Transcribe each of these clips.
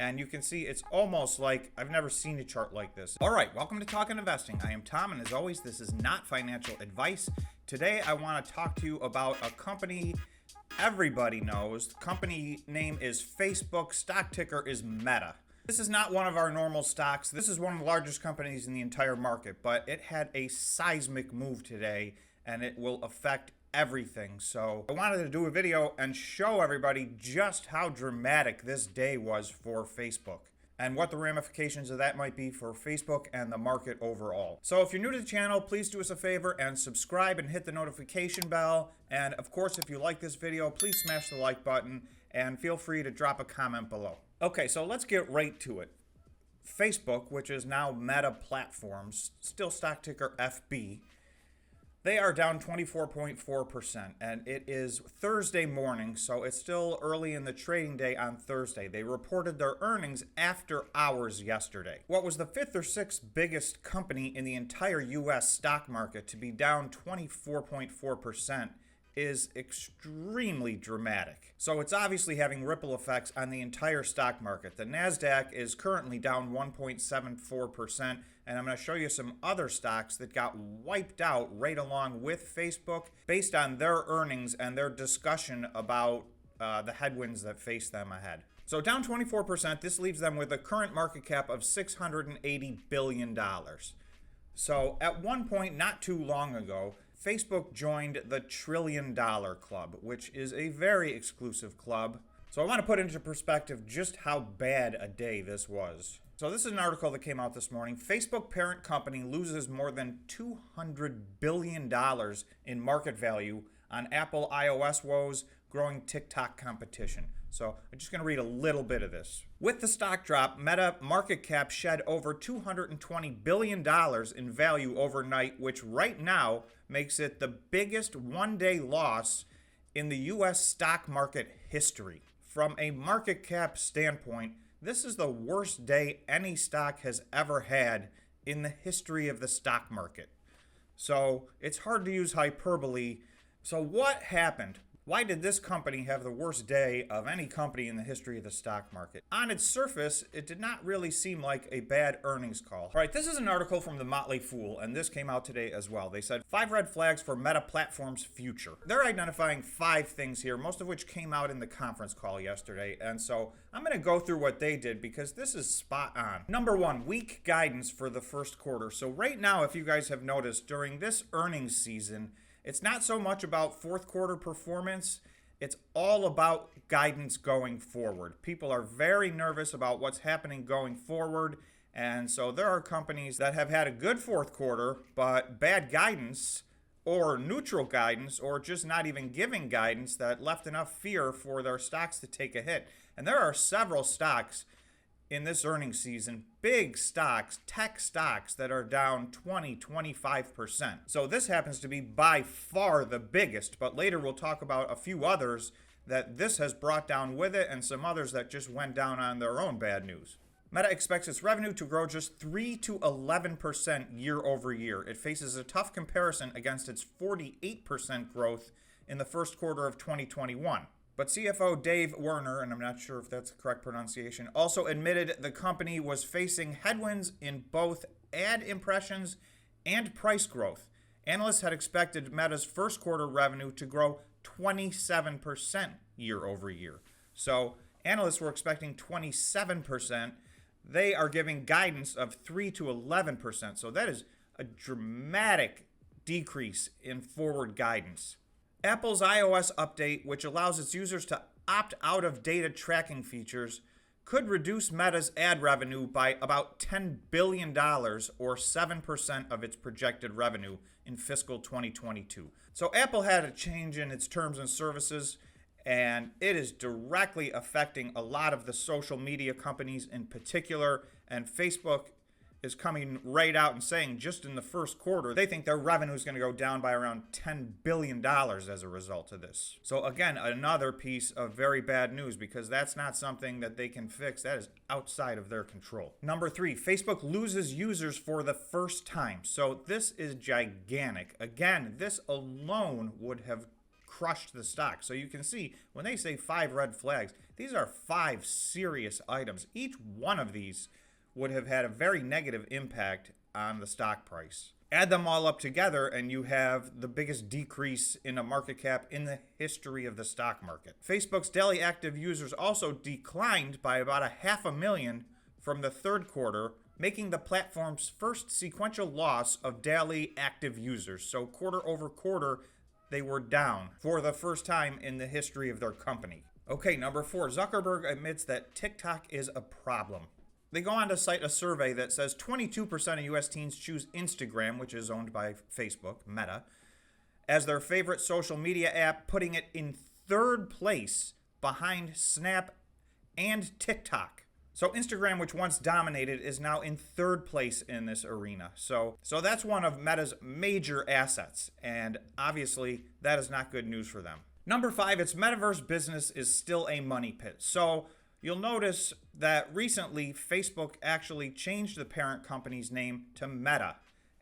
And you can see it's almost like I've never seen a chart like this. All right, welcome to Talking Investing. I am Tom, and as always, this is not financial advice. Today, I want to talk to you about a company everybody knows. The company name is Facebook. Stock ticker is Meta. This is not one of our normal stocks. This is one of the largest companies in the entire market, but it had a seismic move today, and it will affect everything. So I wanted to do a video and show everybody just how dramatic this day was for Facebook and what the ramifications of that might be for Facebook and the market overall. So if you're new to the channel, please do us a favor and subscribe and hit the notification bell. And of course, if you like this video, please smash the like button and feel free to drop a comment below. Okay, so let's get right to it. Facebook, which is now Meta Platforms, still stock ticker FB, they are down 24.4%, and it is Thursday morning, so it's still early in the trading day on Thursday. They reported their earnings after hours yesterday. What was the fifth or sixth biggest company in the entire U.S. stock market to be down 24.4% is extremely dramatic. So it's obviously having ripple effects on the entire stock market. The NASDAQ is currently down 1.74%, and I'm going to show you some other stocks that got wiped out right along with Facebook based on their earnings and their discussion about the headwinds that face them ahead. So down 24%, this leaves them with a current market cap of $680 billion. So at one point not too long ago, Facebook joined the $1 Trillion Club, which is a very exclusive club. So I want to put into perspective just how bad a day this was. So this is an article that came out this morning. Facebook parent company loses more than $200 billion in market value on Apple iOS woes, growing TikTok competition. So I'm just going to read a little bit of this. With the stock drop, Meta market cap shed over $220 billion in value overnight, which right now makes it the biggest one-day loss in the U.S. stock market history. From a market cap standpoint, this is the worst day any stock has ever had in the history of the stock market. So it's hard to use hyperbole. So what happened? Why did this company have the worst day of any company in the history of the stock market? On its surface, it did not really seem like a bad earnings call. All right, this is an article from the Motley Fool, and this came out today as well. They said 5 red flags for Meta Platforms' future. They're identifying 5 things here, most of which came out in the conference call yesterday. And so I'm going to go through what they did because this is spot on. Number 1, weak guidance for the first quarter. So right now, if you guys have noticed, during this earnings season, it's not so much about fourth quarter performance. It's all about guidance going forward. People are very nervous about what's happening going forward. And so there are companies that have had a good fourth quarter, but bad guidance or neutral guidance or just not even giving guidance that left enough fear for their stocks to take a hit. And there are several stocks in this earnings season, big stocks, tech stocks that are down 20-25%. So this happens to be by far the biggest, but later we'll talk about a few others that this has brought down with it and some others that just went down on their own bad news. Meta expects its revenue to grow just 3 to 11% year over year. It faces a tough comparison against its 48% growth in the first quarter of 2021. But CFO Dave Werner, and I'm not sure if that's the correct pronunciation, also admitted the company was facing headwinds in both ad impressions and price growth. Analysts had expected Meta's first quarter revenue to grow 27% year over year. So analysts were expecting 27%. They are giving guidance of 3 to 11%. So that is a dramatic decrease in forward guidance. Apple's iOS update, which allows its users to opt out of data tracking features, could reduce Meta's ad revenue by about $10 billion or 7% of its projected revenue in fiscal 2022. So Apple had a change in its terms and services, and it is directly affecting a lot of the social media companies in particular, and Facebook is coming right out and saying just in the first quarter, they think their revenue is going to go down by around $10 billion as a result of this. So again, another piece of very bad news because that's not something that they can fix. That is outside of their control. Number 3, Facebook loses users for the first time. So this is gigantic. Again, this alone would have crushed the stock. So you can see when they say 5 red flags, These are 5 serious items. Each one of these would have had a very negative impact on the stock price. Add them all up together and you have the biggest decrease in a market cap in the history of the stock market. Facebook's daily active users also declined by about 500,000 from the third quarter, making the platform's first sequential loss of daily active users. So quarter over quarter, they were down for the first time in the history of their company. Okay, number 4, Zuckerberg admits that TikTok is a problem. They go on to cite a survey that says 22% of U.S. teens choose Instagram, which is owned by Facebook, Meta, as their favorite social media app, putting it in third place behind Snap and TikTok. So Instagram, which once dominated, is now in third place in this arena. So that's one of Meta's major assets, and obviously that is not good news for them. Number 5, its metaverse business is still a money pit. So you'll notice that recently Facebook actually changed the parent company's name to Meta,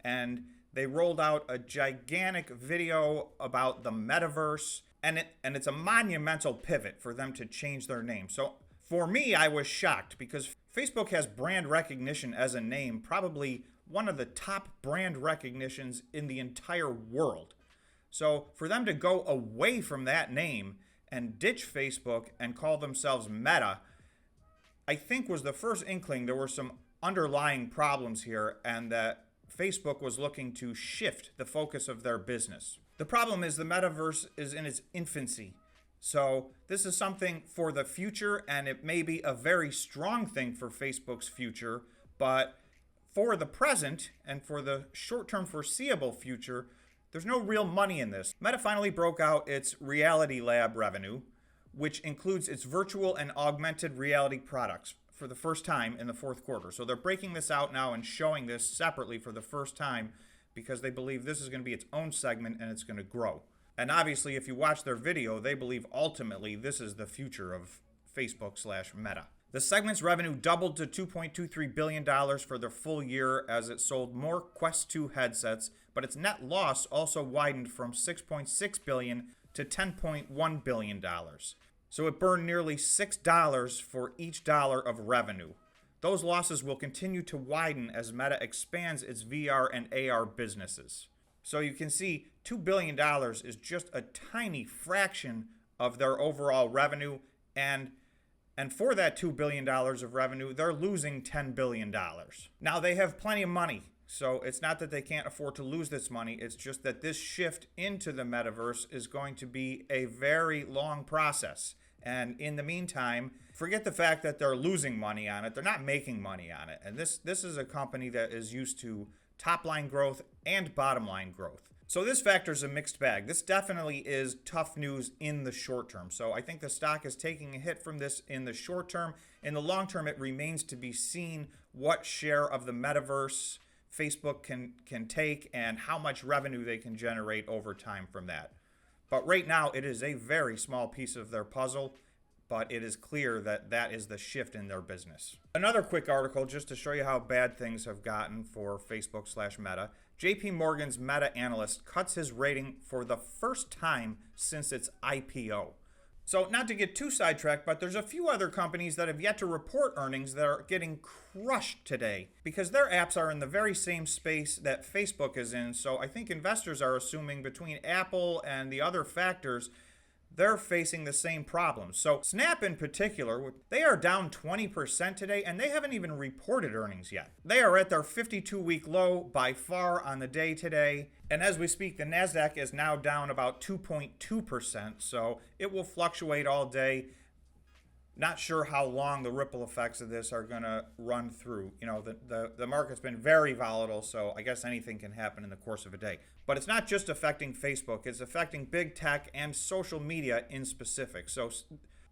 and they rolled out a gigantic video about the metaverse, and it's a monumental pivot for them to change their name. So for me, I was shocked because Facebook has brand recognition as a name, probably one of the top brand recognitions in the entire world. So for them to go away from that name and ditch Facebook and call themselves Meta, I think was the first inkling there were some underlying problems here and that Facebook was looking to shift the focus of their business. The problem is the metaverse is in its infancy. So this is something for the future, and it may be a very strong thing for Facebook's future, but for the present and for the short-term foreseeable future, there's no real money in this. Meta finally broke out its Reality Lab revenue, which includes its virtual and augmented reality products for the first time in the fourth quarter. So they're breaking this out now and showing this separately for the first time because they believe this is going to be its own segment and it's going to grow. And obviously, if you watch their video, they believe ultimately this is the future of Facebook/Meta. The segment's revenue doubled to $2.23 billion for the full year as it sold more Quest 2 headsets, but its net loss also widened from $6.6 billion to $10.1 billion. So it burned nearly $6 for each dollar of revenue. Those losses will continue to widen as Meta expands its VR and AR businesses. So you can see $2 billion is just a tiny fraction of their overall revenue, and for that $2 billion of revenue, they're losing $10 billion. Now, they have plenty of money, so it's not that they can't afford to lose this money. It's just that this shift into the metaverse is going to be a very long process. And in the meantime, forget the fact that they're losing money on it. They're not making money on it. And this is a company that is used to top-line growth and bottom-line growth. So this factor is a mixed bag. This definitely is tough news in the short term. So I think the stock is taking a hit from this in the short term. In the long term, it remains to be seen what share of the metaverse Facebook can take and how much revenue they can generate over time from that. But right now, it is a very small piece of their puzzle, but it is clear that that is the shift in their business. Another quick article just to show you how bad things have gotten for Facebook/Meta. JP Morgan's Meta analyst cuts his rating for the first time since its IPO. So not to get too sidetracked, but there's a few other companies that have yet to report earnings that are getting crushed today because their apps are in the very same space that Facebook is in. So I think investors are assuming between Apple and the other factors, they're facing the same problems. So Snap in particular, they are down 20% today, and they haven't even reported earnings yet. They are at their 52-week low by far on the day today. And as we speak, the NASDAQ is now down about 2.2%, so it will fluctuate all day. Not sure how long the ripple effects of this are going to run through. You know, the market's been very volatile, so I guess anything can happen in the course of a day. But it's not just affecting Facebook. It's affecting big tech and social media in specific. So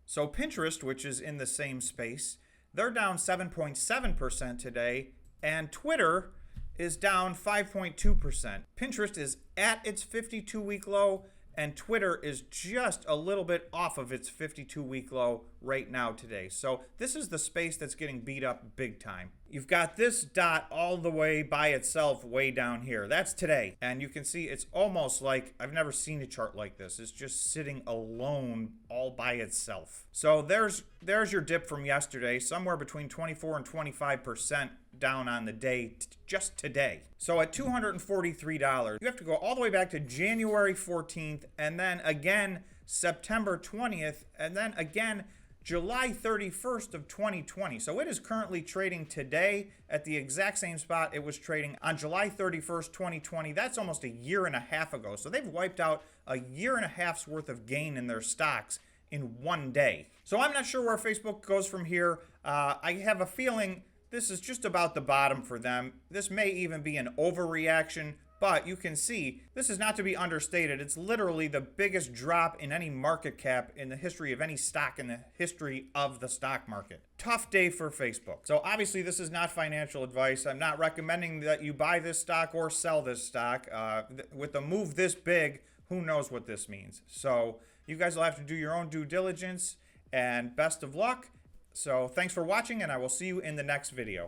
Pinterest, which is in the same space, they're down 7.7% today, and Twitter is down 5.2%. Pinterest is at its 52-week low, and Twitter is just a little bit off of its 52-week low right now today. So this is the space that's getting beat up big time. You've got this dot all the way by itself way down here. That's today. And you can see it's almost like I've never seen a chart like this. It's just sitting alone all by itself. So there's your dip from yesterday, somewhere between 24 and 25% down on the day just today. So at $243, you have to go all the way back to January 14th and then again September 20th and then again July 31st of 2020. So it is currently trading today at the exact same spot it was trading on July 31st, 2020. That's almost a year and a half ago. So they've wiped out a year and a half's worth of gain in their stocks in one day. So I'm not sure where Facebook goes from here. I have a feeling this is just about the bottom for them. This may even be an overreaction, but you can see this is not to be understated. It's literally the biggest drop in any market cap in the history of any stock in the history of the stock market. Tough day for Facebook. So obviously this is not financial advice. I'm not recommending that you buy this stock or sell this stock. With a move this big, who knows what this means. So you guys will have to do your own due diligence, and best of luck. So thanks for watching, and I will see you in the next video.